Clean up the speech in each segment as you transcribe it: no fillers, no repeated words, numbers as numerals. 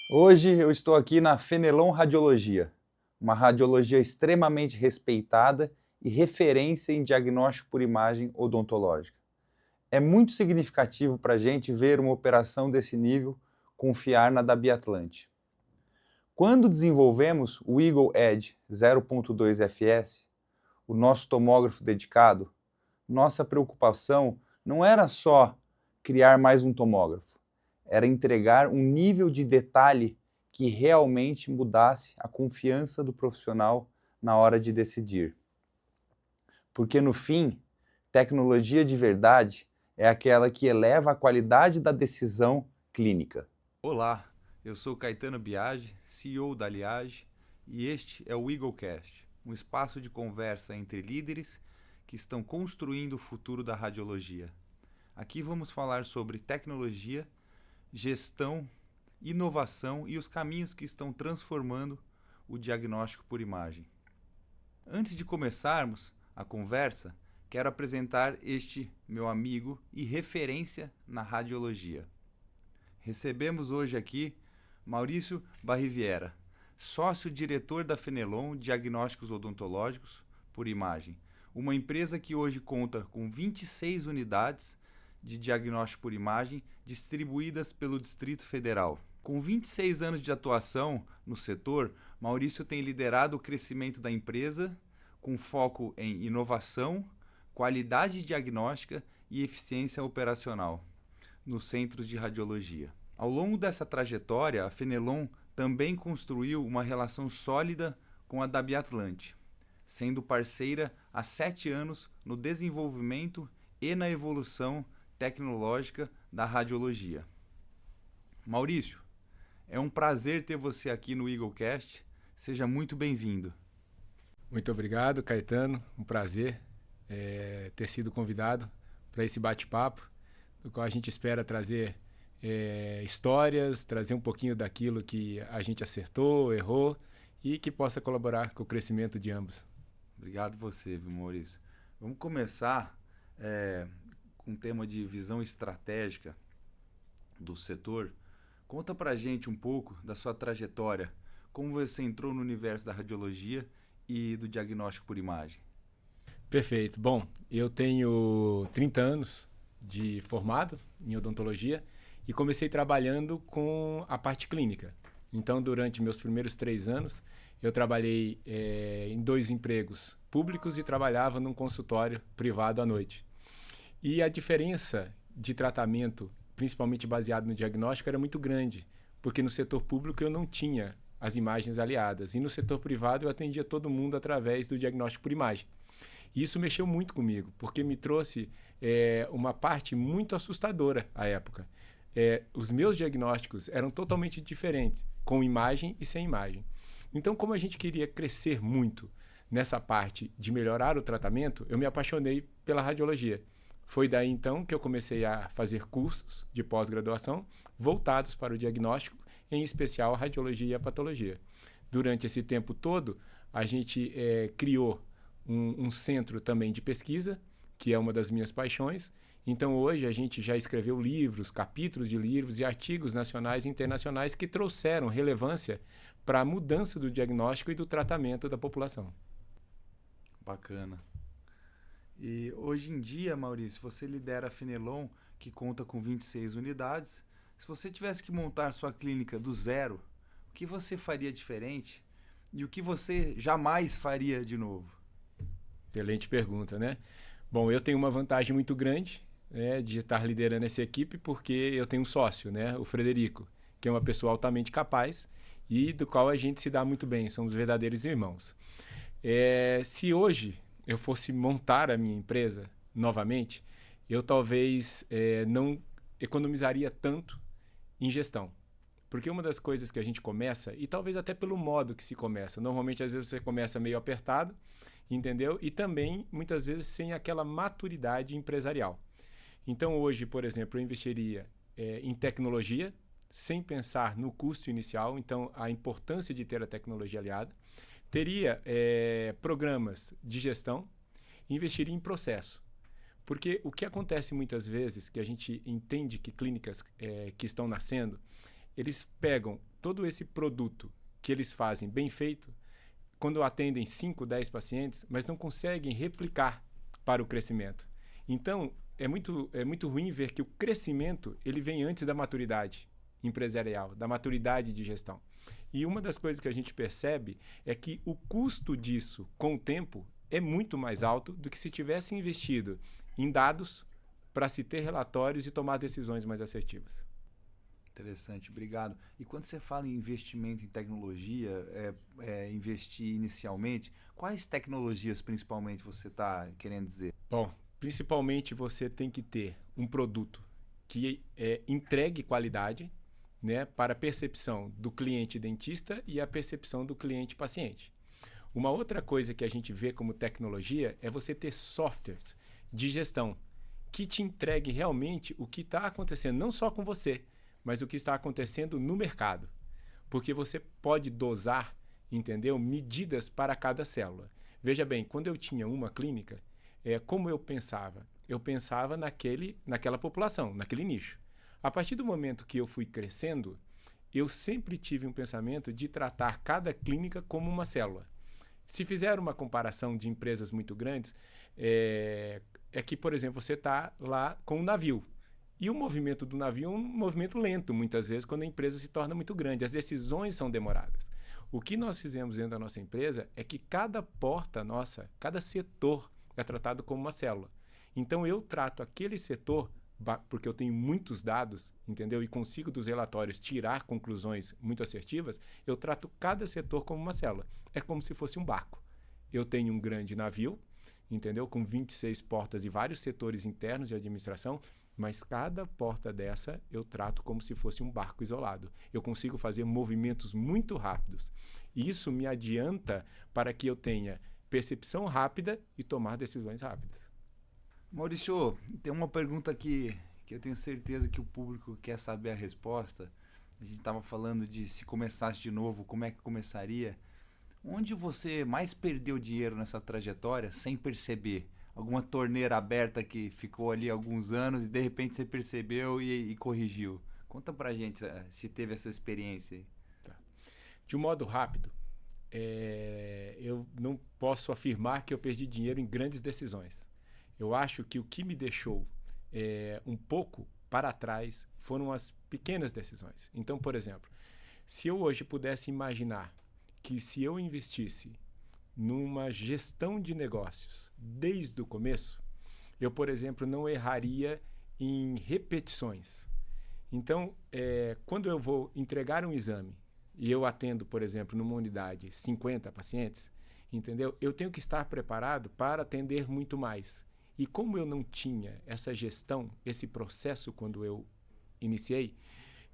Hoje eu estou aqui na Fenelon Radiologia, uma radiologia extremamente respeitada e referência em diagnóstico por imagem odontológica. É muito significativo para a gente ver uma operação desse nível confiar na da Biatlante. Quando desenvolvemos o Eagle Edge 0.2 FS, o nosso tomógrafo dedicado, nossa preocupação não era só criar mais um tomógrafo, era entregar um nível de detalhe que realmente mudasse a confiança do profissional na hora de decidir. Porque no fim, tecnologia de verdade é aquela que eleva a qualidade da decisão clínica. Olá, eu sou Caetano Biagi, CEO da Liage, e este é o EagleCast, um espaço de conversa entre líderes que estão construindo o futuro da radiologia. Aqui vamos falar sobre tecnologia, gestão, inovação e os caminhos que estão transformando o diagnóstico por imagem. Antes de começarmos a conversa, quero apresentar este meu amigo e referência na radiologia. Recebemos hoje aqui Maurício Barriviera, sócio-diretor da Fenelon Diagnósticos Odontológicos por Imagem, uma empresa que hoje conta com 26 unidades de diagnóstico por imagem distribuídas pelo Distrito Federal. Com 26 anos de atuação no setor, Maurício tem liderado o crescimento da empresa com foco em inovação, qualidade diagnóstica e eficiência operacional nos centros de radiologia. Ao longo dessa trajetória, a Fenelon também construiu uma relação sólida com a da Biatlante, sendo parceira há 7 anos no desenvolvimento e na evolução tecnológica da radiologia. Maurício, é um prazer ter você aqui no EagleCast. Seja muito bem-vindo. Muito obrigado, Caetano. Um prazer ter sido convidado para esse bate-papo, no qual a gente espera trazer histórias, trazer um pouquinho daquilo que a gente acertou, errou e que possa colaborar com o crescimento de ambos. Obrigado você, viu, Maurício? Vamos começar com um tema de visão estratégica do setor. Conta pra gente um pouco da sua trajetória, como você entrou no universo da radiologia e do diagnóstico por imagem. Perfeito. Bom, eu tenho 30 anos de formado em odontologia e comecei trabalhando com a parte clínica. Então, durante meus primeiros 3 anos, eu trabalhei em 2 empregos públicos e trabalhava num consultório privado à noite. E a diferença de tratamento, principalmente baseado no diagnóstico, era muito grande, porque no setor público eu não tinha as imagens aliadas e no setor privado eu atendia todo mundo através do diagnóstico por imagem. E isso mexeu muito comigo, porque me trouxe uma parte muito assustadora à época. Os meus diagnósticos eram totalmente diferentes, com imagem e sem imagem. Então, como a gente queria crescer muito nessa parte de melhorar o tratamento, eu me apaixonei pela radiologia. Foi daí, então, que eu comecei a fazer cursos de pós-graduação voltados para o diagnóstico, em especial a radiologia e a patologia. Durante esse tempo todo, a gente criou um centro também de pesquisa, que é uma das minhas paixões. Então, hoje, a gente já escreveu livros, capítulos de livros e artigos nacionais e internacionais que trouxeram relevância para a mudança do diagnóstico e do tratamento da população. Bacana. E hoje em dia, Maurício, você lidera a Fenelon, que conta com 26 unidades. Se você tivesse que montar sua clínica do zero, o que você faria diferente e o que você jamais faria de novo? Excelente pergunta, né? Bom, eu tenho uma vantagem muito grande de estar liderando essa equipe, porque eu tenho um sócio, né, o Frederico, que é uma pessoa altamente capaz e do qual a gente se dá muito bem, somos verdadeiros irmãos. Se hoje eu fosse montar a minha empresa novamente, eu talvez não economizaria tanto em gestão. Porque uma das coisas que a gente começa, e talvez até pelo modo que se começa, normalmente às vezes você começa meio apertado, entendeu? E também, muitas vezes, sem aquela maturidade empresarial. Então, hoje, por exemplo, eu investiria em tecnologia, sem pensar no custo inicial, então a importância de ter a tecnologia aliada. Teria programas de gestão, investiria em processo. Porque o que acontece muitas vezes, que a gente entende que clínicas que estão nascendo, eles pegam todo esse produto que eles fazem bem feito, quando atendem 5, 10 pacientes, mas não conseguem replicar para o crescimento. Então, é muito ruim ver que o crescimento ele vem antes da maturidade empresarial, da maturidade de gestão. E uma das coisas que a gente percebe é que o custo disso, com o tempo, é muito mais alto do que se tivesse investido em dados para se ter relatórios e tomar decisões mais assertivas. Interessante, obrigado. E quando você fala em investimento em tecnologia, investir inicialmente, quais tecnologias principalmente você está querendo dizer? Bom, principalmente você tem que ter um produto que entregue qualidade, né, para a percepção do cliente dentista e a percepção do cliente paciente. Uma outra coisa que a gente vê como tecnologia é você ter softwares de gestão que te entregue realmente o que está acontecendo, não só com você, mas o que está acontecendo no mercado. Porque você pode dosar, entendeu? Medidas para cada célula. Veja bem, quando eu tinha uma clínica, como eu pensava? Eu pensava naquela população, naquele nicho. A partir do momento que eu fui crescendo, eu sempre tive um pensamento de tratar cada clínica como uma célula. Se fizer uma comparação de empresas muito grandes, é que, por exemplo, você está lá com um navio. E o movimento do navio é um movimento lento, muitas vezes, quando a empresa se torna muito grande. As decisões são demoradas. O que nós fizemos dentro da nossa empresa é que cada porta nossa, cada setor é tratado como uma célula. Então, eu trato aquele setor, porque eu tenho muitos dados, entendeu? E consigo dos relatórios tirar conclusões muito assertivas, eu trato cada setor como uma célula. É como se fosse um barco. Eu tenho um grande navio, entendeu? Com 26 portas e vários setores internos de administração, mas cada porta dessa eu trato como se fosse um barco isolado. Eu consigo fazer movimentos muito rápidos. E isso me adianta para que eu tenha percepção rápida e tomar decisões rápidas. Maurício, tem uma pergunta que eu tenho certeza que o público quer saber a resposta. A gente estava falando de se começasse de novo, como é que começaria. Onde você mais perdeu dinheiro nessa trajetória sem perceber? Alguma torneira aberta que ficou ali alguns anos e de repente você percebeu e corrigiu? Conta pra gente se teve essa experiência aí. Tá. De um modo rápido, eu não posso afirmar que eu perdi dinheiro em grandes decisões. Eu acho que o que me deixou um pouco para trás foram as pequenas decisões. Então, por exemplo, se eu hoje pudesse imaginar que se eu investisse numa gestão de negócios desde o começo, eu, por exemplo, não erraria em repetições. Então, quando eu vou entregar um exame e eu atendo, por exemplo, numa unidade 50 pacientes, entendeu? Eu tenho que estar preparado para atender muito mais. E como eu não tinha essa gestão, esse processo quando eu iniciei,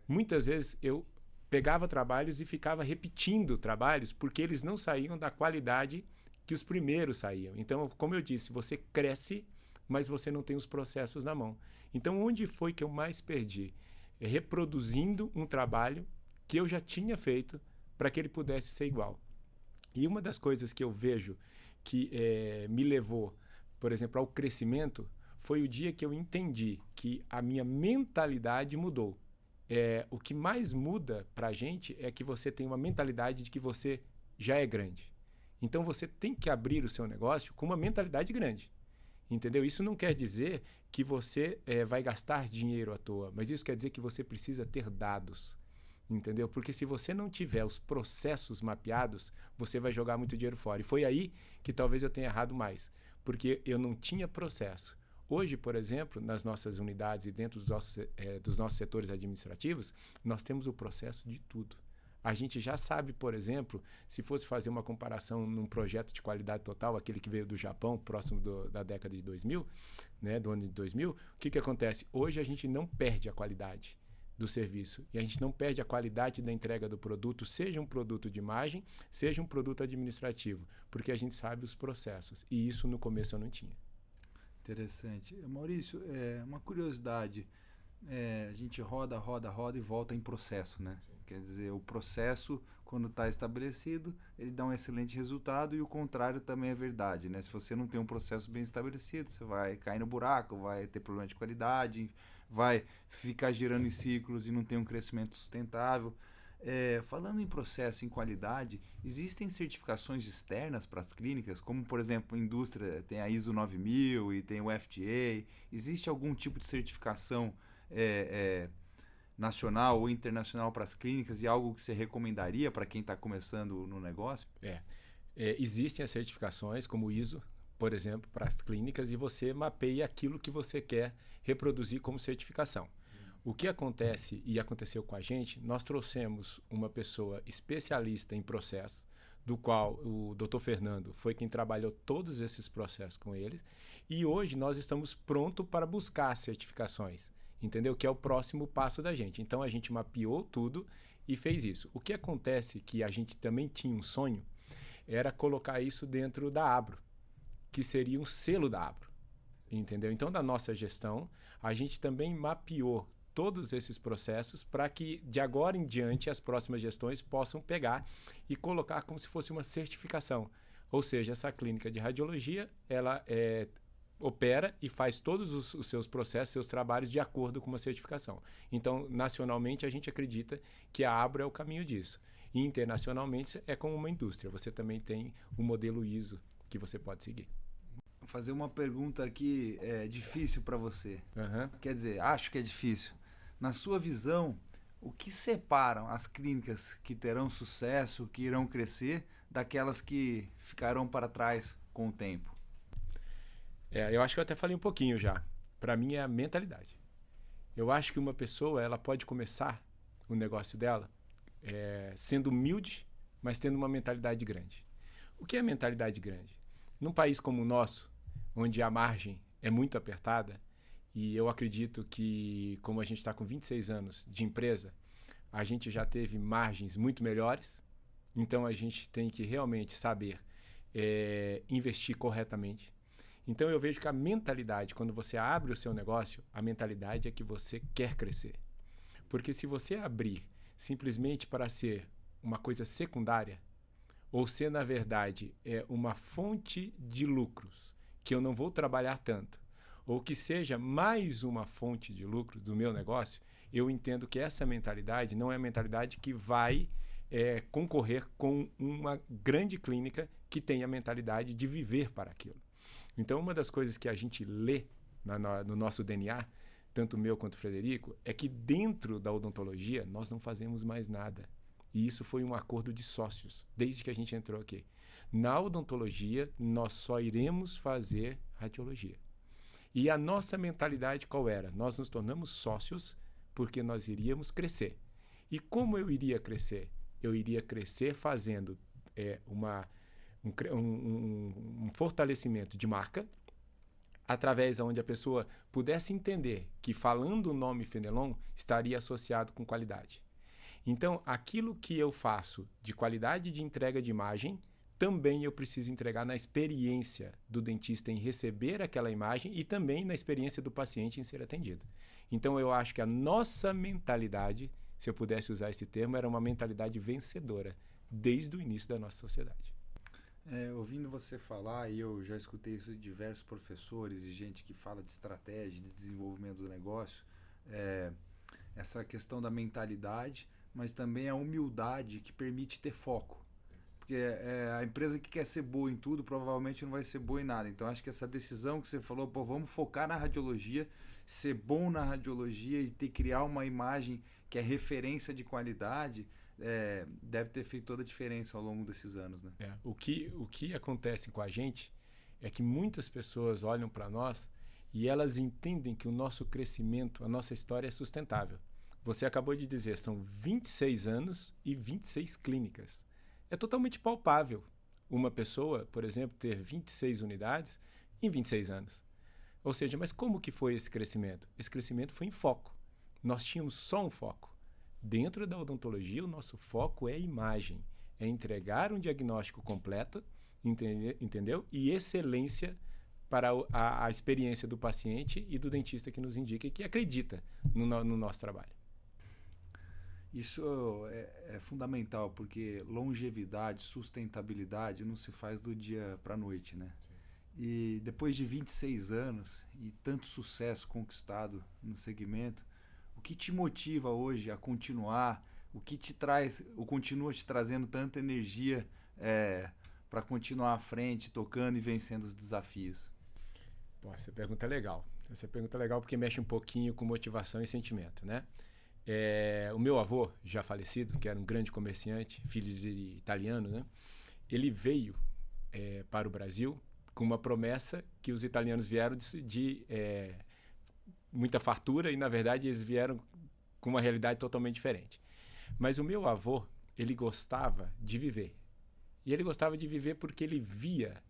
muitas vezes eu pegava trabalhos e ficava repetindo trabalhos porque eles não saíam da qualidade que os primeiros saíam. Então, como eu disse, você cresce, mas você não tem os processos na mão. Então, onde foi que eu mais perdi? Reproduzindo um trabalho que eu já tinha feito para que ele pudesse ser igual. E uma das coisas que eu vejo que me levou, por exemplo, ao crescimento, foi o dia que eu entendi que a minha mentalidade mudou. O que mais muda para a gente é que você tem uma mentalidade de que você já é grande. Então, você tem que abrir o seu negócio com uma mentalidade grande. Entendeu? Isso não quer dizer que você vai gastar dinheiro à toa, mas isso quer dizer que você precisa ter dados. Entendeu? Porque se você não tiver os processos mapeados, você vai jogar muito dinheiro fora. E foi aí que talvez eu tenha errado mais, porque eu não tinha processo. Hoje, por exemplo, nas nossas unidades e dentro dos nossos setores administrativos, nós temos o processo de tudo. A gente já sabe, por exemplo, se fosse fazer uma comparação num projeto de qualidade total, aquele que veio do Japão, próximo da década de 2000, né, do ano de 2000, o que acontece? Hoje a gente não perde a qualidade do serviço e a gente não perde a qualidade da entrega do produto, seja um produto de imagem, seja um produto administrativo, porque a gente sabe os processos e isso no começo eu não tinha. Interessante. Maurício, uma curiosidade, a gente roda e volta em processo, né? Quer dizer, o processo, quando está estabelecido, ele dá um excelente resultado e o contrário também é verdade, né? Se você não tem um processo bem estabelecido, você vai cair no buraco, vai ter problema de qualidade, vai ficar girando em ciclos e não tem um crescimento sustentável. Falando em processo, em qualidade, existem certificações externas para as clínicas, como por exemplo, a indústria tem a ISO 9000 e tem o FDA. Existe algum tipo de certificação nacional ou internacional para as clínicas e algo que você recomendaria para quem está começando no negócio? Existem as certificações, como o ISO, por exemplo, para as clínicas, e você mapeia aquilo que você quer reproduzir como certificação. O que acontece e aconteceu com a gente, nós trouxemos uma pessoa especialista em processos, do qual o Dr. Fernando foi quem trabalhou todos esses processos com eles, e hoje nós estamos prontos para buscar certificações, entendeu? Que é o próximo passo da gente. Então a gente mapeou tudo e fez isso. O que acontece que a gente também tinha um sonho, era colocar isso dentro da Abro, que seria um selo da Abro, entendeu? Então da nossa gestão, a gente também mapeou todos esses processos para que de agora em diante as próximas gestões possam pegar e colocar como se fosse uma certificação. Ou seja, essa clínica de radiologia, ela opera e faz todos os seus processos, seus trabalhos de acordo com uma certificação. Então, nacionalmente, a gente acredita que a Abro é o caminho disso. E internacionalmente é como uma indústria. Você também tem o modelo ISO que você pode seguir. Vou fazer uma pergunta aqui difícil para você. Quer dizer, acho que é difícil. Na sua visão, o que separam as clínicas que terão sucesso, que irão crescer, daquelas que ficarão para trás com o tempo? Eu acho que eu até falei um pouquinho já. Para mim é a mentalidade. Eu acho que uma pessoa ela pode começar o negócio dela sendo humilde, mas tendo uma mentalidade grande. O que é mentalidade grande? Num país como o nosso, onde a margem é muito apertada, e eu acredito que, como a gente está com 26 anos de empresa, a gente já teve margens muito melhores, então a gente tem que realmente saber investir corretamente. Então eu vejo que a mentalidade, quando você abre o seu negócio, a mentalidade é que você quer crescer. Porque se você abrir simplesmente para ser uma coisa secundária, ou ser, na verdade, uma fonte de lucros, que eu não vou trabalhar tanto, ou que seja mais uma fonte de lucro do meu negócio, eu entendo que essa mentalidade não é a mentalidade que vai concorrer com uma grande clínica que tem a mentalidade de viver para aquilo. Então, uma das coisas que a gente lê no nosso DNA, tanto meu quanto o Frederico, é que dentro da odontologia nós não fazemos mais nada. E isso foi um acordo de sócios, desde que a gente entrou aqui. Na odontologia, nós só iremos fazer radiologia. E a nossa mentalidade qual era? Nós nos tornamos sócios porque nós iríamos crescer. E como eu iria crescer? Eu iria crescer fazendo um fortalecimento de marca, através onde a pessoa pudesse entender que falando o nome Fenelon estaria associado com qualidade. Então, aquilo que eu faço de qualidade de entrega de imagem, também eu preciso entregar na experiência do dentista em receber aquela imagem e também na experiência do paciente em ser atendido. Então, eu acho que a nossa mentalidade, se eu pudesse usar esse termo, era uma mentalidade vencedora desde o início da nossa sociedade. Ouvindo você falar, e eu já escutei isso de diversos professores e gente que fala de estratégia, de desenvolvimento do negócio, essa questão da mentalidade, mas também a humildade que permite ter foco. Porque a empresa que quer ser boa em tudo provavelmente não vai ser boa em nada. Então acho que essa decisão que você falou, vamos focar na radiologia, ser bom na radiologia e criar uma imagem que é referência de qualidade, deve ter feito toda a diferença ao longo desses anos, né? O que acontece com a gente é que muitas pessoas olham para nós e elas entendem que o nosso crescimento, a nossa história é sustentável. Você acabou de dizer, são 26 anos e 26 clínicas. É totalmente palpável uma pessoa, por exemplo, ter 26 unidades em 26 anos. Ou seja, mas como que foi esse crescimento? Esse crescimento foi em foco. Nós tínhamos só um foco. Dentro da odontologia, o nosso foco é imagem, é entregar um diagnóstico completo, entendeu? E excelência para a experiência do paciente e do dentista que nos indica e que acredita no nosso trabalho. Isso é fundamental, porque longevidade, sustentabilidade não se faz do dia para a noite, né? Sim. E depois de 26 anos e tanto sucesso conquistado no segmento, o que te motiva hoje a continuar? O que te traz, ou continua te trazendo tanta energia para continuar à frente, tocando e vencendo os desafios? Pô, essa pergunta é legal. Essa pergunta é legal porque mexe um pouquinho com motivação e sentimento, né? O meu avô, já falecido, que era um grande comerciante, filho de italiano, né? Ele veio para o Brasil com uma promessa que os italianos vieram de muita fartura e, na verdade, eles vieram com uma realidade totalmente diferente. Mas o meu avô, ele gostava de viver. E ele gostava de viver porque ele via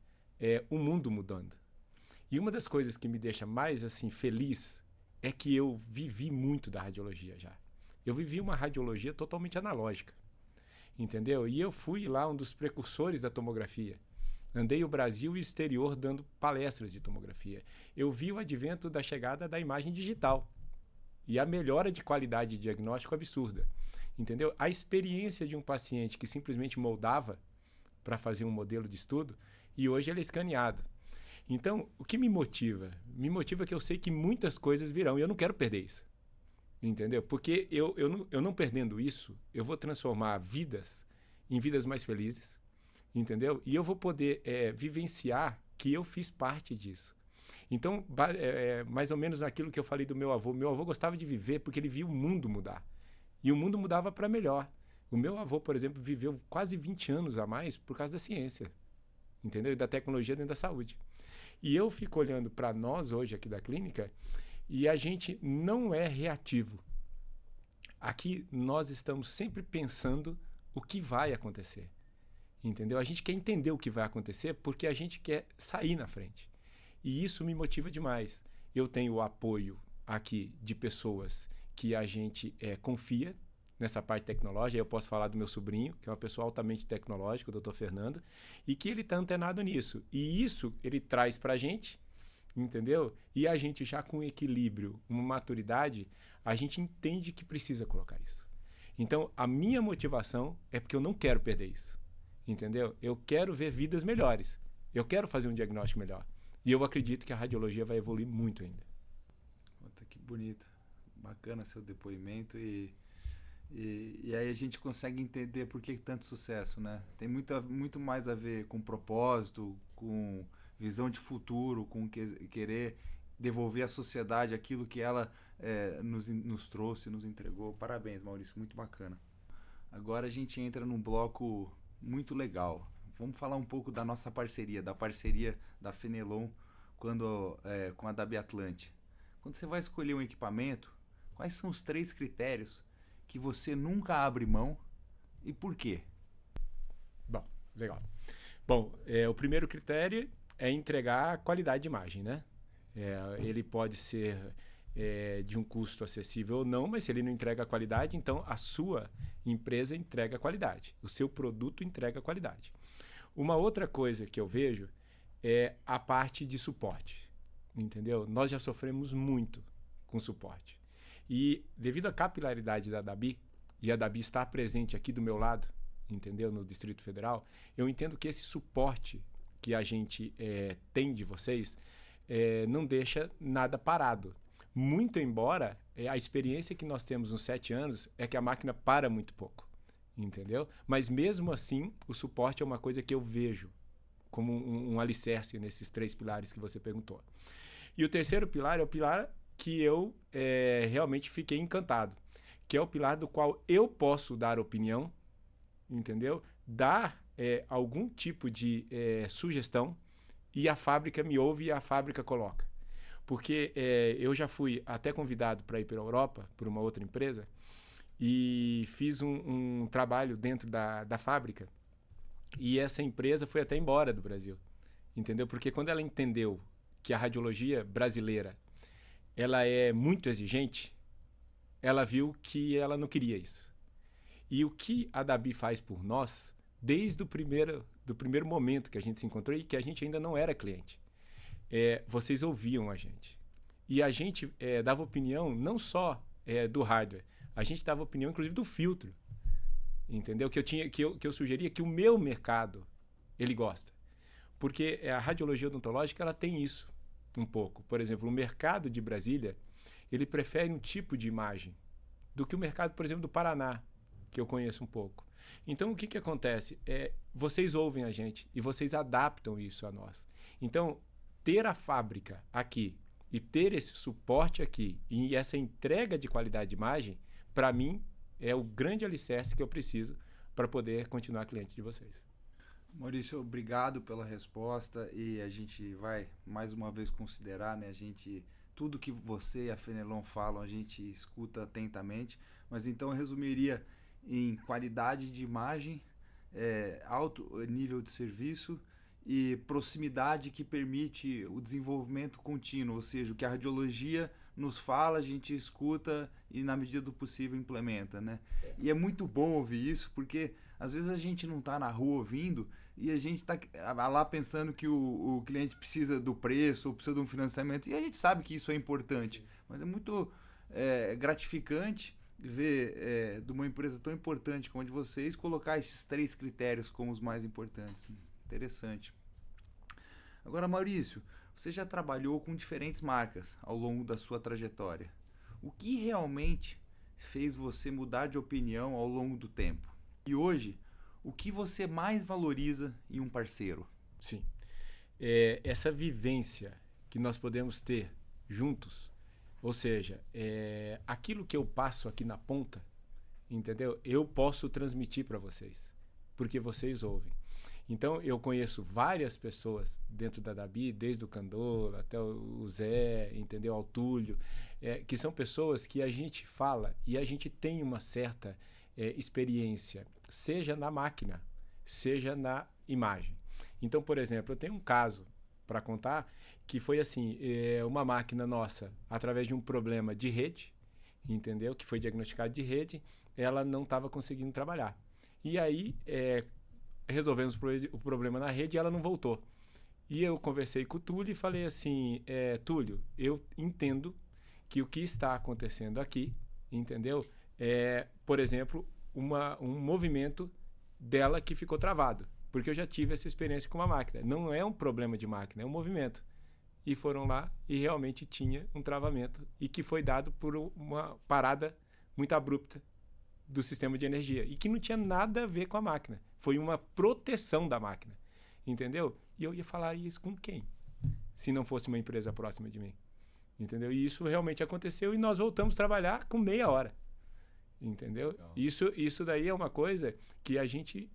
o mundo mudando. E uma das coisas que me deixa mais assim feliz é que eu vivi muito da radiologia já. Eu vivi uma radiologia totalmente analógica, entendeu? E eu fui lá um dos precursores da tomografia. Andei o Brasil e o exterior dando palestras de tomografia. Eu vi o advento da chegada da imagem digital e a melhora de qualidade de diagnóstico absurda, entendeu? A experiência de um paciente que simplesmente moldava para fazer um modelo de estudo e hoje ele é escaneado. Então, o que me motiva? Me motiva que eu sei que muitas coisas virão e eu não quero perder isso. Entendeu? Porque eu não perdendo isso, eu vou transformar vidas em vidas mais felizes. Entendeu? E eu vou poder vivenciar que eu fiz parte disso. Então, mais ou menos naquilo que eu falei do meu avô. Meu avô gostava de viver porque ele via o mundo mudar. E o mundo mudava para melhor. O meu avô, por exemplo, viveu quase 20 anos a mais por causa da ciência. Entendeu? E da tecnologia dentro da saúde. E eu fico olhando para nós hoje aqui da clínica e a gente não é reativo. Aqui nós estamos sempre pensando o que vai acontecer. Entendeu? A gente quer entender o que vai acontecer porque a gente quer sair na frente. E isso me motiva demais. Eu tenho o apoio aqui de pessoas que a gente confia nessa parte tecnológica. Eu posso falar do meu sobrinho, que é uma pessoa altamente tecnológica, o Dr. Fernando, e que ele está antenado nisso. E isso ele traz para a gente, entendeu? E a gente já com equilíbrio, uma maturidade, a gente entende que precisa colocar isso. Então, a minha motivação é porque eu não quero perder isso. Entendeu? Eu quero ver vidas melhores. Eu quero fazer um diagnóstico melhor. E eu acredito que a radiologia vai evoluir muito ainda. Puta, que bonito. Bacana seu depoimento e aí a gente consegue entender por que tanto sucesso, né? Tem muito mais a ver com propósito, com visão de futuro, com querer devolver à sociedade aquilo que ela nos trouxe, nos entregou. Parabéns, Maurício, muito bacana. Agora a gente entra num bloco muito legal. Vamos falar um pouco da nossa parceria, da parceria da Fenelon com a da Biatlante. Quando você vai escolher um equipamento, quais são os 3 critérios que você nunca abre mão e por quê? Bom, legal. Bom, o primeiro critério é entregar qualidade de imagem, né? Ele pode ser de um custo acessível ou não, mas se ele não entrega qualidade, então a sua empresa entrega qualidade. O seu produto entrega qualidade. Uma outra coisa que eu vejo é a parte de suporte, entendeu? Nós já sofremos muito com suporte. E devido à capilaridade da Dabi, e a Dabi está presente aqui do meu lado, entendeu? No Distrito Federal, eu entendo que esse suporte que a gente tem de vocês não deixa nada parado. Muito embora a experiência que nós temos nos 7 anos é que a máquina para muito pouco, entendeu? Mas mesmo assim, o suporte é uma coisa que eu vejo como um alicerce nesses 3 pilares que você perguntou. E o terceiro pilar é o pilar que eu realmente fiquei encantado, que é o pilar do qual eu posso dar opinião, entendeu? Dar algum tipo de sugestão e a fábrica me ouve e a fábrica coloca. Porque eu já fui até convidado para ir para a Europa, por uma outra empresa, e fiz um trabalho dentro da fábrica, e essa empresa foi até embora do Brasil, entendeu? Porque quando ela entendeu que a radiologia brasileira ela é muito exigente, ela viu que ela não queria isso. E o que a Dabi faz por nós, desde o primeiro momento que a gente se encontrou e que a gente ainda não era cliente, vocês ouviam a gente. E a gente dava opinião não só do hardware, a gente dava opinião, inclusive, do filtro. Entendeu? Que eu sugeria que o meu mercado, ele gosta. Porque a radiologia odontológica, ela tem isso um pouco. Por exemplo, o mercado de Brasília, ele prefere um tipo de imagem do que o mercado, por exemplo, do Paraná, que eu conheço um pouco. Então, o que acontece? Vocês ouvem a gente e vocês adaptam isso a nós. Então, ter a fábrica aqui e ter esse suporte aqui e essa entrega de qualidade de imagem, para mim, é o grande alicerce que eu preciso para poder continuar cliente de vocês. Maurício, obrigado pela resposta, e a gente vai mais uma vez considerar, né, tudo que você e a Fenelon falam, a gente escuta atentamente, mas então eu resumiria em qualidade de imagem, alto nível de serviço e proximidade que permite o desenvolvimento contínuo, ou seja, o que a radiologia nos fala, a gente escuta e na medida do possível implementa, né? E é muito bom ouvir isso, porque às vezes a gente não está na rua ouvindo e a gente está lá pensando que o cliente precisa do preço ou precisa de um financiamento, e a gente sabe que isso é importante, mas é muito gratificante ver de uma empresa tão importante como a de vocês colocar esses 3 critérios como os mais importantes. Interessante. Agora, Maurício, você já trabalhou com diferentes marcas ao longo da sua trajetória. O que realmente fez você mudar de opinião ao longo do tempo? E hoje, o que você mais valoriza em um parceiro? Sim. Essa vivência que nós podemos ter juntos, ou seja, aquilo que eu passo aqui na ponta, entendeu? Eu posso transmitir para vocês, porque vocês ouvem. Então, eu conheço várias pessoas dentro da Dabi, desde o Candola até o Zé, entendeu? Ao Túlio, que são pessoas que a gente fala e a gente tem uma certa experiência, seja na máquina, seja na imagem. Então, por exemplo, eu tenho um caso para contar que foi assim, uma máquina nossa, através de um problema de rede, entendeu? Que foi diagnosticado de rede, ela não estava conseguindo trabalhar. E aí, resolvemos o problema na rede e ela não voltou. E eu conversei com o Túlio e falei assim, Túlio, eu entendo que o que está acontecendo aqui, entendeu? Por exemplo, um movimento dela que ficou travado, porque eu já tive essa experiência com uma máquina. Não é um problema de máquina, é um movimento. E foram lá e realmente tinha um travamento, e que foi dado por uma parada muito abrupta do sistema de energia, e que não tinha nada a ver com a máquina. Foi uma proteção da máquina, entendeu? E eu ia falar isso com quem? Se não fosse uma empresa próxima de mim, entendeu? E isso realmente aconteceu e nós voltamos a trabalhar com meia hora, entendeu? Isso daí é uma coisa que a gente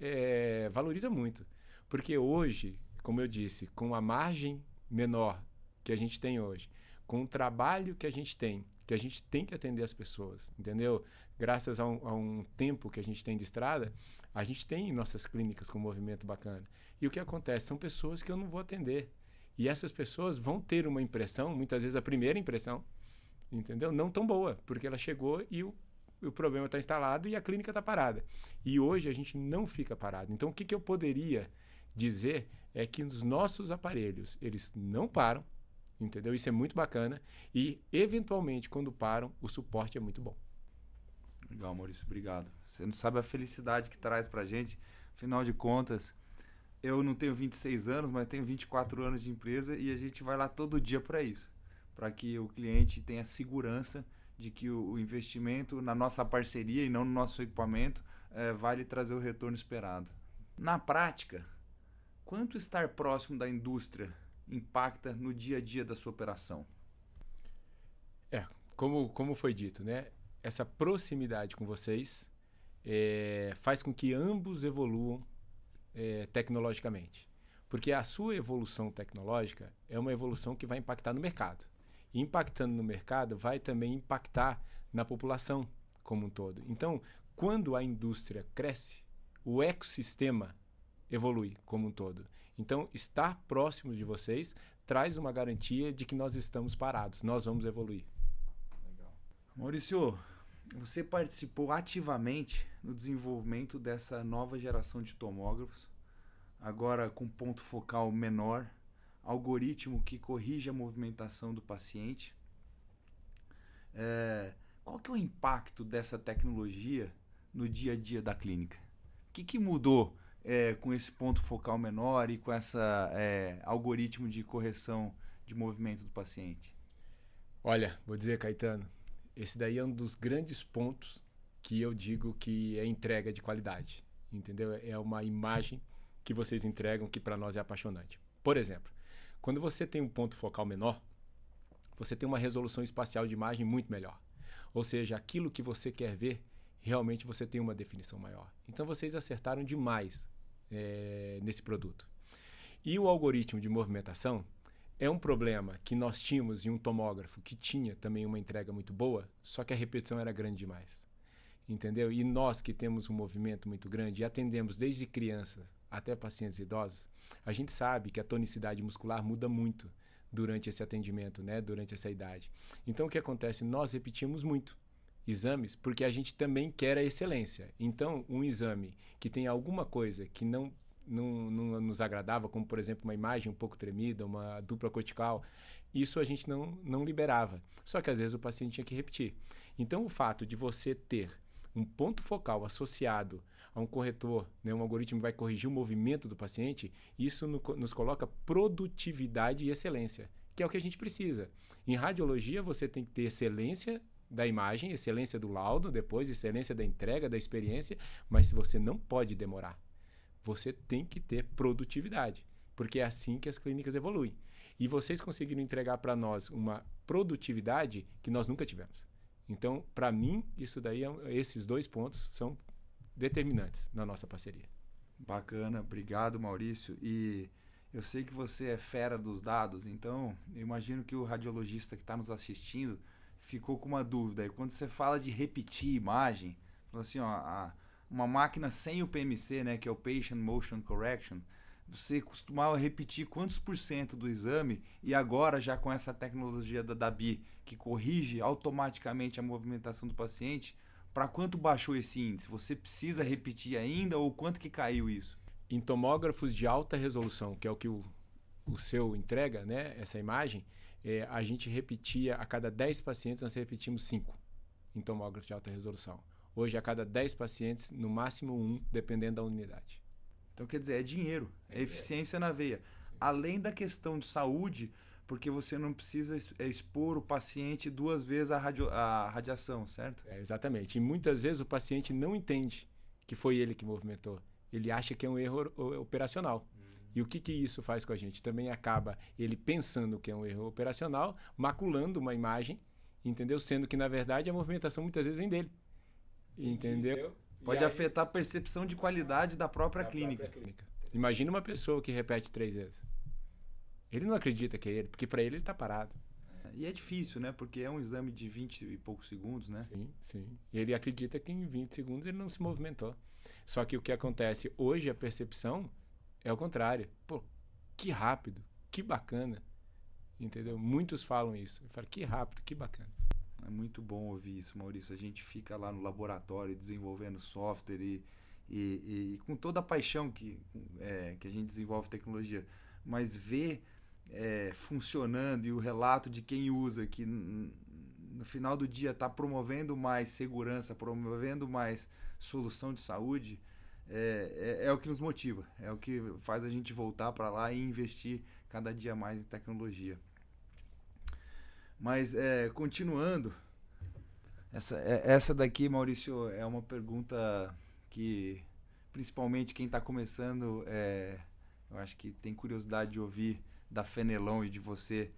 valoriza muito, porque hoje, como eu disse, com a margem menor que a gente tem hoje, com o trabalho que a gente tem que atender as pessoas, entendeu? Graças a um tempo que a gente tem de estrada, a gente tem nossas clínicas com movimento bacana. E o que acontece? São pessoas que eu não vou atender. E essas pessoas vão ter uma impressão, muitas vezes a primeira impressão, entendeu? Não tão boa, porque ela chegou e o problema está instalado e a clínica está parada. E hoje a gente não fica parado. Então, o que eu poderia dizer é que os nossos aparelhos, eles não param, entendeu? Isso é muito bacana e, eventualmente, quando param, o suporte é muito bom. Legal, Maurício, obrigado. Você não sabe a felicidade que traz pra gente. Afinal de contas, eu não tenho 26 anos, mas tenho 24 anos de empresa e a gente vai lá todo dia para isso, para que o cliente tenha segurança de que o investimento na nossa parceria e não no nosso equipamento vai lhe trazer o retorno esperado. Na prática, quanto estar próximo da indústria impacta no dia a dia da sua operação? Como foi dito, né? Essa proximidade com vocês faz com que ambos evoluam tecnologicamente. Porque a sua evolução tecnológica é uma evolução que vai impactar no mercado. E impactando no mercado, vai também impactar na população como um todo. Então, quando a indústria cresce, o ecossistema evolui como um todo. Então, estar próximo de vocês traz uma garantia de que nós estamos parados, nós vamos evoluir. Legal. Maurício, você participou ativamente no desenvolvimento dessa nova geração de tomógrafos, agora com ponto focal menor, algoritmo que corrige a movimentação do paciente. qual que é o impacto dessa tecnologia no dia a dia da clínica? O que mudou com esse ponto focal menor e com esse algoritmo de correção de movimento do paciente? Olha, vou dizer, Caetano, esse daí é um dos grandes pontos que eu digo que é entrega de qualidade, entendeu? É uma imagem que vocês entregam que para nós é apaixonante. Por exemplo, quando você tem um ponto focal menor, você tem uma resolução espacial de imagem muito melhor. Ou seja, aquilo que você quer ver, realmente você tem uma definição maior. Então vocês acertaram demais nesse produto. E o algoritmo de movimentação é um problema que nós tínhamos em um tomógrafo que tinha também uma entrega muito boa, só que a repetição era grande demais. Entendeu? E nós que temos um movimento muito grande e atendemos desde crianças até pacientes idosos, a gente sabe que a tonicidade muscular muda muito durante esse atendimento, né? Durante essa idade. Então o que acontece? Nós repetimos muito exames porque a gente também quer a excelência. Então um exame que tem alguma coisa que não nos agradava, como por exemplo uma imagem um pouco tremida, uma dupla cortical, isso a gente não liberava. Só que às vezes o paciente tinha que repetir. Então o fato de você ter um ponto focal associado a um corretor, né, um algoritmo que vai corrigir o movimento do paciente, isso nos coloca produtividade e excelência, que é o que a gente precisa. Em radiologia você tem que ter excelência da imagem, excelência do laudo, depois excelência da entrega, da experiência, mas você não pode demorar. Você tem que ter produtividade, porque é assim que as clínicas evoluem. E vocês conseguiram entregar para nós uma produtividade que nós nunca tivemos. Então, para mim, esses 2 pontos são determinantes na nossa parceria. Bacana, obrigado, Maurício. E eu sei que você é fera dos dados, então eu imagino que o radiologista que está nos assistindo ficou com uma dúvida. E quando você fala de repetir imagem, fala assim, ó, uma máquina sem o PMC, né, que é o Patient Motion Correction, você costumava repetir quantos % do exame, e agora já com essa tecnologia da DABI, que corrige automaticamente a movimentação do paciente, para quanto baixou esse índice? Você precisa repetir ainda ou quanto que caiu isso? Em tomógrafos de alta resolução, que é o que o seu entrega, né, essa imagem, a gente repetia a cada 10 pacientes, nós repetimos 5 em tomógrafo de alta resolução. Hoje, a cada 10 pacientes, no máximo 1, dependendo da unidade. Então, quer dizer, é dinheiro, é eficiência na veia. Além da questão de saúde, porque você não precisa expor o paciente 2 vezes a radiação, certo? Exatamente. E muitas vezes o paciente não entende que foi ele que movimentou. Ele acha que é um erro operacional. E o que isso faz com a gente? Também acaba ele pensando que é um erro operacional, maculando uma imagem, entendeu? Sendo que, na verdade, a movimentação muitas vezes vem dele. Entendeu? Pode afetar a percepção de qualidade da própria clínica. Imagina uma pessoa que repete 3 vezes. Ele não acredita que é ele, porque para ele está parado. E é difícil, né? Porque é um exame de 20 e poucos segundos, né? Sim, sim. E ele acredita que em 20 segundos ele não se movimentou. Só que o que acontece hoje, a percepção é o contrário. Pô, que rápido, que bacana. Entendeu? Muitos falam isso. Eu falo, que rápido, que bacana. É muito bom ouvir isso, Maurício. A gente fica lá no laboratório desenvolvendo software e com toda a paixão que a gente desenvolve tecnologia, mas ver funcionando e o relato de quem usa, que no final do dia está promovendo mais segurança, promovendo mais solução de saúde, é o que nos motiva, é o que faz a gente voltar para lá e investir cada dia mais em tecnologia. Mas, continuando, essa daqui, Maurício, é uma pergunta que, principalmente quem está começando, eu acho que tem curiosidade de ouvir da Fenelon e de você.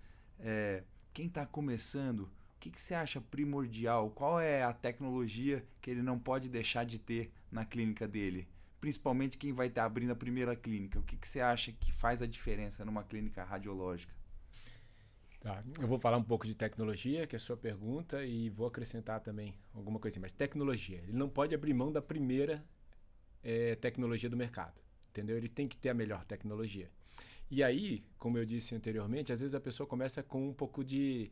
Quem está começando, o que você acha primordial? Qual é a tecnologia que ele não pode deixar de ter na clínica dele? Principalmente quem vai estar abrindo a primeira clínica. O que você acha que faz a diferença numa clínica radiológica? Tá, eu vou falar um pouco de tecnologia, que é a sua pergunta, e vou acrescentar também alguma coisinha. Mas tecnologia, ele não pode abrir mão da primeira tecnologia do mercado, entendeu? Ele tem que ter a melhor tecnologia. E aí, como eu disse anteriormente, às vezes a pessoa começa com um pouco de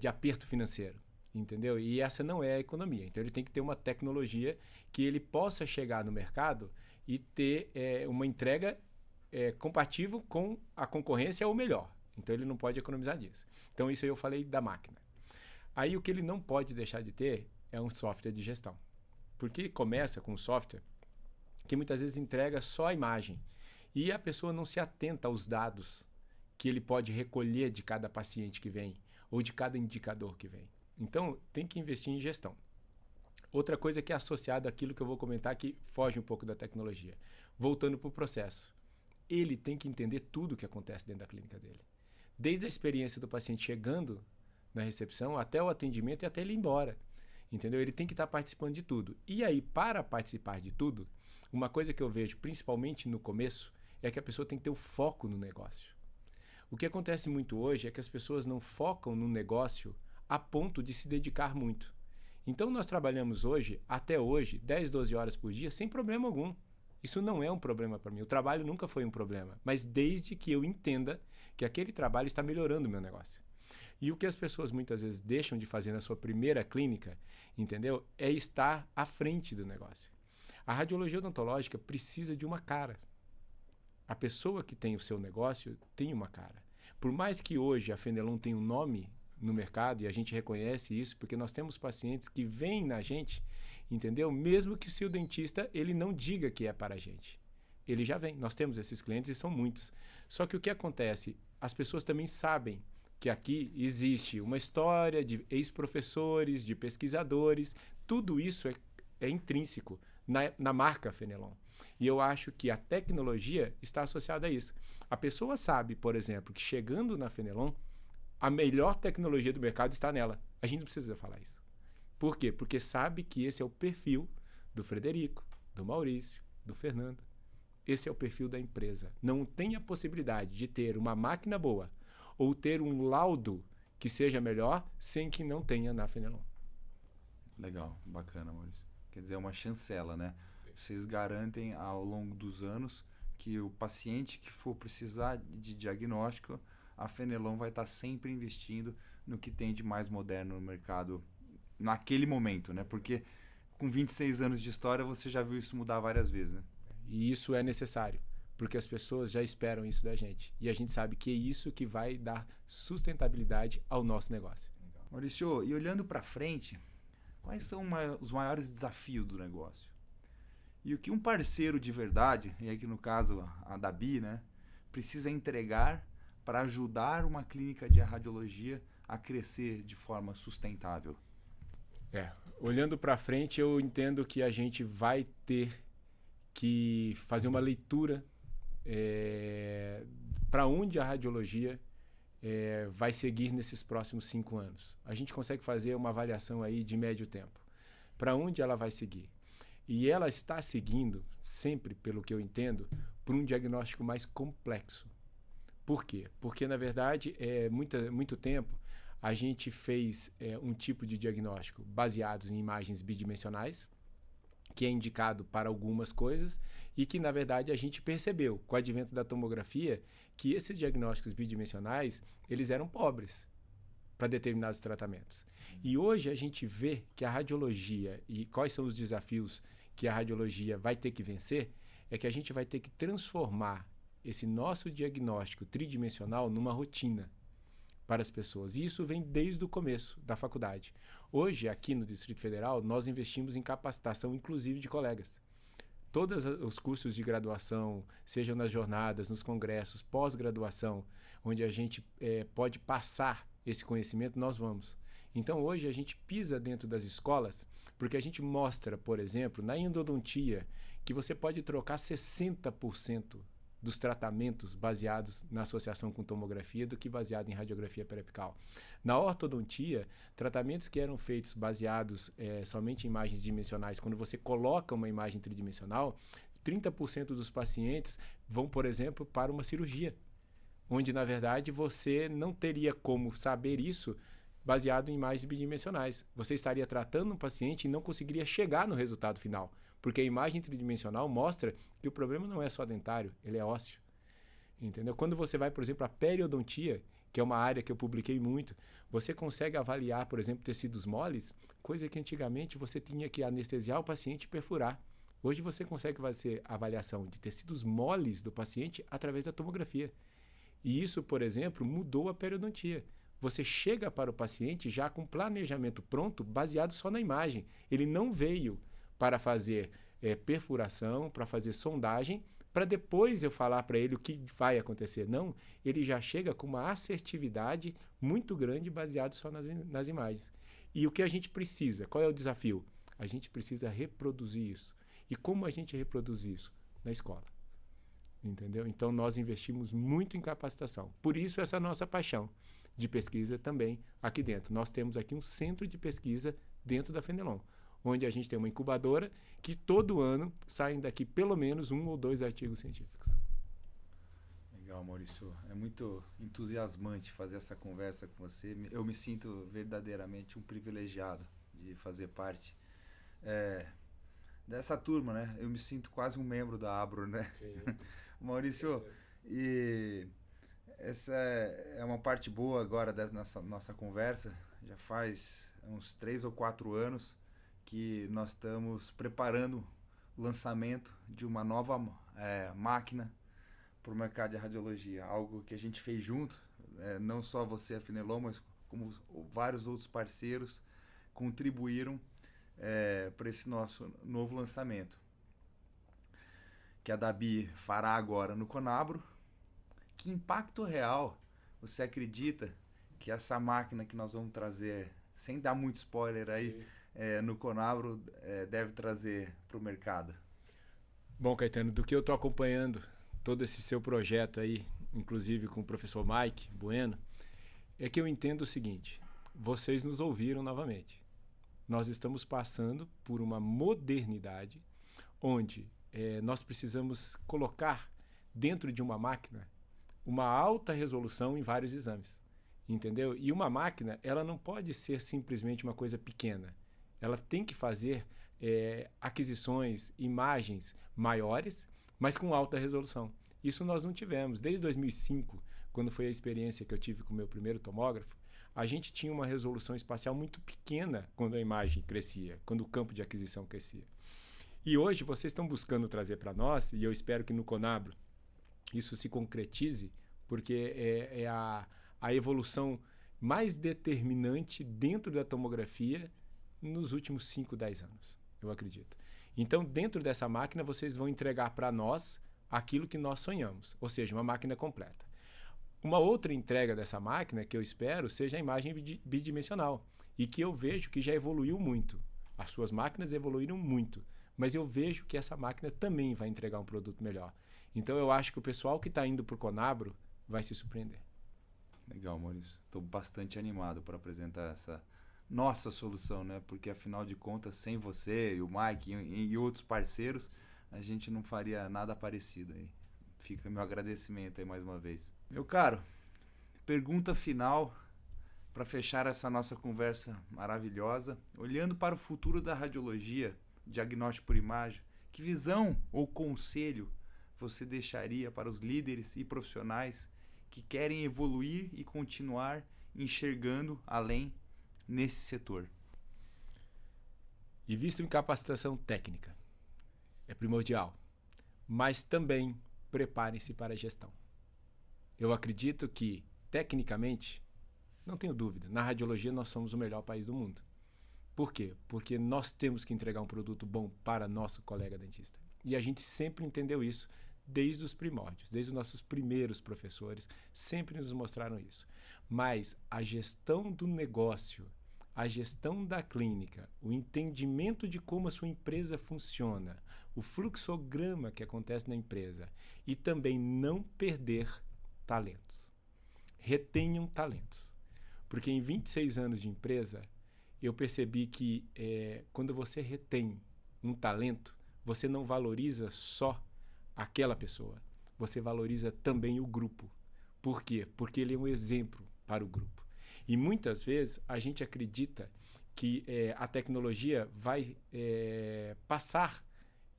aperto financeiro, entendeu? E essa não é a economia. Então ele tem que ter uma tecnologia que ele possa chegar no mercado e ter uma entrega compatível com a concorrência ou melhor. Então ele não pode economizar disso. Então isso aí eu falei da máquina. Aí o que ele não pode deixar de ter é um software de gestão. Porque começa com um software que muitas vezes entrega só a imagem e a pessoa não se atenta aos dados que ele pode recolher de cada paciente que vem ou de cada indicador que vem. Então, tem que investir em gestão. Outra coisa que é associada àquilo que eu vou comentar que foge um pouco da tecnologia. Voltando para o processo. Ele tem que entender tudo o que acontece dentro da clínica dele. Desde a experiência do paciente chegando na recepção, até o atendimento e até ele ir embora. Entendeu? Ele tem que estar participando de tudo. E aí, para participar de tudo, uma coisa que eu vejo, principalmente no começo, é que a pessoa tem que ter o foco no negócio. O que acontece muito hoje é que as pessoas não focam no negócio a ponto de se dedicar muito. Então, nós trabalhamos hoje, até hoje, 10, 12 horas por dia, sem problema algum. Isso não é um problema para mim. O trabalho nunca foi um problema. Mas desde que eu entenda que aquele trabalho está melhorando o meu negócio. E o que as pessoas muitas vezes deixam de fazer na sua primeira clínica, entendeu? É estar à frente do negócio. A radiologia odontológica precisa de uma cara. A pessoa que tem o seu negócio tem uma cara. Por mais que hoje a Fenelon tenha um nome no mercado, e a gente reconhece isso, porque nós temos pacientes que vêm na gente, entendeu? Mesmo que se o dentista ele não diga que é para a gente. Ele já vem. Nós temos esses clientes e são muitos. Só que o que acontece? As pessoas também sabem que aqui existe uma história de ex-professores, de pesquisadores, tudo isso é intrínseco na marca Fenelon. E eu acho que a tecnologia está associada a isso. A pessoa sabe, por exemplo, que chegando na Fenelon, a melhor tecnologia do mercado está nela. A gente não precisa falar isso. Por quê? Porque sabe que esse é o perfil do Frederico, do Maurício, do Fernando. Esse é o perfil da empresa. Não tem a possibilidade de ter uma máquina boa ou ter um laudo que seja melhor sem que não tenha na Fenelon. Legal, bacana, Maurício. Quer dizer, é uma chancela, né? Vocês garantem ao longo dos anos que o paciente que for precisar de diagnóstico, a Fenelon vai estar sempre investindo no que tem de mais moderno no mercado naquele momento, né? Porque com 26 anos de história você já viu isso mudar várias vezes, né? E isso é necessário, porque as pessoas já esperam isso da gente. E a gente sabe que é isso que vai dar sustentabilidade ao nosso negócio. Maurício, e olhando para frente, quais são os maiores desafios do negócio? E o que um parceiro de verdade, e aqui no caso a Dabi, né, precisa entregar para ajudar uma clínica de radiologia a crescer de forma sustentável? Olhando para frente, eu entendo que a gente vai ter que fazer uma leitura para onde a radiologia vai seguir nesses próximos 5 anos. A gente consegue fazer uma avaliação aí de médio tempo. Para onde ela vai seguir? E ela está seguindo, sempre, pelo que eu entendo, por um diagnóstico mais complexo. Por quê? Porque, na verdade, muito tempo a gente fez um tipo de diagnóstico baseado em imagens bidimensionais, que é indicado para algumas coisas e que, na verdade, a gente percebeu, com o advento da tomografia, que esses diagnósticos bidimensionais eles eram pobres para determinados tratamentos. E hoje a gente vê que a radiologia, e quais são os desafios que a radiologia vai ter que vencer, é que a gente vai ter que transformar esse nosso diagnóstico tridimensional numa rotina para as pessoas. E isso vem desde o começo da faculdade. Hoje, aqui no Distrito Federal, nós investimos em capacitação, inclusive de colegas. Todos os cursos de graduação, sejam nas jornadas, nos congressos, pós-graduação, onde a gente pode passar esse conhecimento, nós vamos. Então, hoje, a gente pisa dentro das escolas, porque a gente mostra, por exemplo, na endodontia, que você pode trocar 60% dos tratamentos baseados na associação com tomografia do que baseado em radiografia periapical. Na ortodontia, tratamentos que eram feitos baseados somente em imagens dimensionais, quando você coloca uma imagem tridimensional, 30% dos pacientes vão, por exemplo, para uma cirurgia, onde, na verdade, você não teria como saber isso baseado em imagens bidimensionais. Você estaria tratando um paciente e não conseguiria chegar no resultado final, porque a imagem tridimensional mostra que o problema não é só dentário, ele é ósseo. Entendeu? Quando você vai, por exemplo, à periodontia, que é uma área que eu publiquei muito, você consegue avaliar, por exemplo, tecidos moles, coisa que antigamente você tinha que anestesiar o paciente e perfurar. Hoje você consegue fazer a avaliação de tecidos moles do paciente através da tomografia. E isso, por exemplo, mudou a periodontia. você chega para o paciente já com planejamento pronto, baseado só na imagem. Ele não veio para fazer perfuração, para fazer sondagem, para depois eu falar para ele o que vai acontecer. Não, ele já chega com uma assertividade muito grande baseado só nas imagens. E o que a gente precisa? Qual é o desafio? A gente precisa reproduzir isso. E como a gente reproduz isso? Na escola. Entendeu? Então, nós investimos muito em capacitação. Por isso, essa nossa paixão de pesquisa também aqui dentro. Nós temos aqui um centro de pesquisa dentro da Fenelon, onde a gente tem uma incubadora que todo ano saem daqui pelo menos 1 ou 2 artigos científicos. Legal, Maurício. É muito entusiasmante fazer essa conversa com você. Eu me sinto verdadeiramente um privilegiado de fazer parte dessa turma, né? Eu me sinto quase um membro da Abro, né? Maurício, e essa é uma parte boa agora dessa nossa conversa. Já faz uns 3 ou 4 anos que nós estamos preparando o lançamento de uma nova máquina para o mercado de radiologia. Algo que a gente fez junto, não só você, a Fenelon, mas como vários outros parceiros contribuíram para esse nosso novo lançamento, que a Dabi fará agora no Conabro. Que impacto real você acredita que essa máquina que nós vamos trazer, sem dar muito spoiler aí, no Conabro, deve trazer para o mercado? Bom, Caetano, do que eu estou acompanhando todo esse seu projeto aí, inclusive com o professor Mike Bueno, é que eu entendo o seguinte: vocês nos ouviram novamente. Nós estamos passando por uma modernidade onde nós precisamos colocar dentro de uma máquina uma alta resolução em vários exames, entendeu? E uma máquina, ela não pode ser simplesmente uma coisa pequena. Ela tem que fazer aquisições, imagens maiores, mas com alta resolução. Isso nós não tivemos. Desde 2005, quando foi a experiência que eu tive com o meu primeiro tomógrafo, a gente tinha uma resolução espacial muito pequena quando a imagem crescia, quando o campo de aquisição crescia. E hoje vocês estão buscando trazer para nós, e eu espero que no Conabro isso se concretize, porque é a evolução mais determinante dentro da tomografia nos últimos 5, 10 anos, eu acredito. Então, dentro dessa máquina, vocês vão entregar para nós aquilo que nós sonhamos, ou seja, uma máquina completa. Uma outra entrega dessa máquina que eu espero seja a imagem bidimensional, e que eu vejo que já evoluiu muito. As suas máquinas evoluíram muito, mas eu vejo que essa máquina também vai entregar um produto melhor. Então eu acho que o pessoal que está indo para o Conabro vai se surpreender. Legal, Maurício. Estou bastante animado para apresentar essa nossa solução, né? Porque afinal de contas, sem você e o Mike e outros parceiros, a gente não faria nada parecido aí. Fica meu agradecimento aí mais uma vez. Meu caro, pergunta final para fechar essa nossa conversa maravilhosa. Olhando para o futuro da radiologia, diagnóstico por imagem, que visão ou conselho você deixaria para os líderes e profissionais que querem evoluir e continuar enxergando além nesse setor? Invista em capacitação técnica. É primordial. Mas também preparem-se para a gestão. Eu acredito que, tecnicamente, não tenho dúvida, na radiologia nós somos o melhor país do mundo. Por quê? Porque nós temos que entregar um produto bom para nosso colega dentista. E a gente sempre entendeu isso desde os primórdios, desde os nossos primeiros professores, sempre nos mostraram isso. Mas a gestão do negócio, a gestão da clínica, o entendimento de como a sua empresa funciona, o fluxograma que acontece na empresa e também não perder talentos. Retenham talentos. Porque em 26 anos de empresa, eu percebi que quando você retém um talento, você não valoriza só aquela pessoa, você valoriza também o grupo. Por quê? Porque ele é um exemplo para o grupo. E muitas vezes a gente acredita que a tecnologia vai passar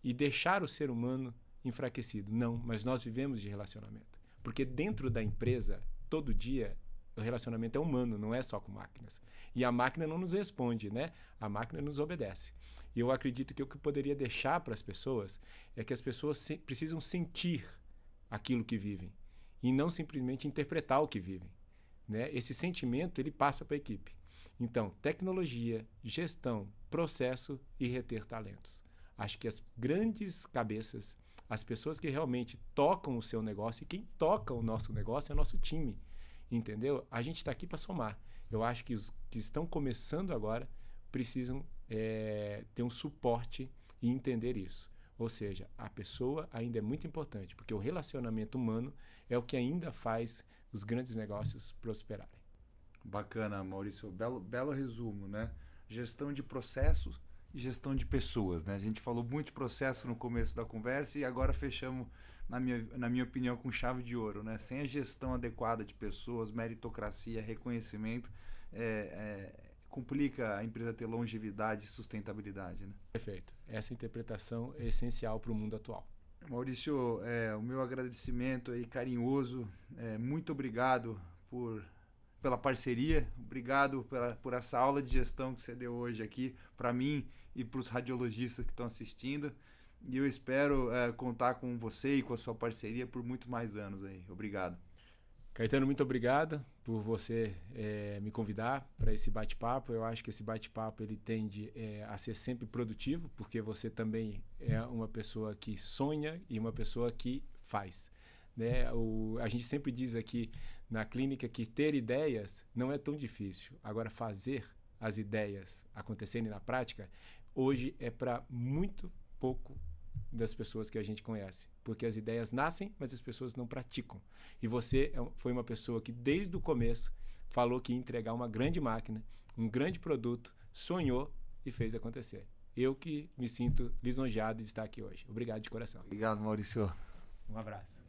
e deixar o ser humano enfraquecido. Não, mas nós vivemos de relacionamento. Porque dentro da empresa, todo dia, o relacionamento é humano, não é só com máquinas. E a máquina não nos responde, né? A máquina nos obedece. E eu acredito que o que eu poderia deixar para as pessoas é que as pessoas precisam sentir aquilo que vivem e não simplesmente interpretar o que vivem. né? Esse sentimento ele passa para a equipe. Então, tecnologia, gestão, processo e reter talentos. Acho que as grandes cabeças, as pessoas que realmente tocam o seu negócio, e quem toca o nosso negócio é o nosso time, entendeu? A gente está aqui para somar. Eu acho que os que estão começando agora precisam ter um suporte e entender isso. Ou seja, a pessoa ainda é muito importante, porque o relacionamento humano é o que ainda faz os grandes negócios prosperarem. Bacana, Maurício. Belo resumo, né? Gestão de processos e gestão de pessoas, né? A gente falou muito de processo no começo da conversa e agora fechamos, na minha opinião, com chave de ouro, né? Sem a gestão adequada de pessoas, meritocracia, reconhecimento, complica a empresa ter longevidade e sustentabilidade, né? Perfeito. Essa interpretação é essencial para o mundo atual. Maurício, o meu agradecimento aí carinhoso, muito obrigado pela parceria, obrigado por essa aula de gestão que você deu hoje aqui para mim e para os radiologistas que estão assistindo, e eu espero contar com você e com a sua parceria por muito mais anos aí. Obrigado. Caetano, muito obrigado por você me convidar para esse bate-papo. Eu acho que esse bate-papo ele tende a ser sempre produtivo, porque você também é uma pessoa que sonha e uma pessoa que faz, né? A gente sempre diz aqui na clínica que ter ideias não é tão difícil. Agora, fazer as ideias acontecerem na prática, hoje é para muito pouco das pessoas que a gente conhece, porque as ideias nascem, mas as pessoas não praticam. E você foi uma pessoa que desde o começo falou que ia entregar uma grande máquina, um grande produto, sonhou e fez acontecer. Eu que me sinto lisonjeado de estar aqui hoje. Obrigado de coração. Obrigado, Maurício. Um abraço.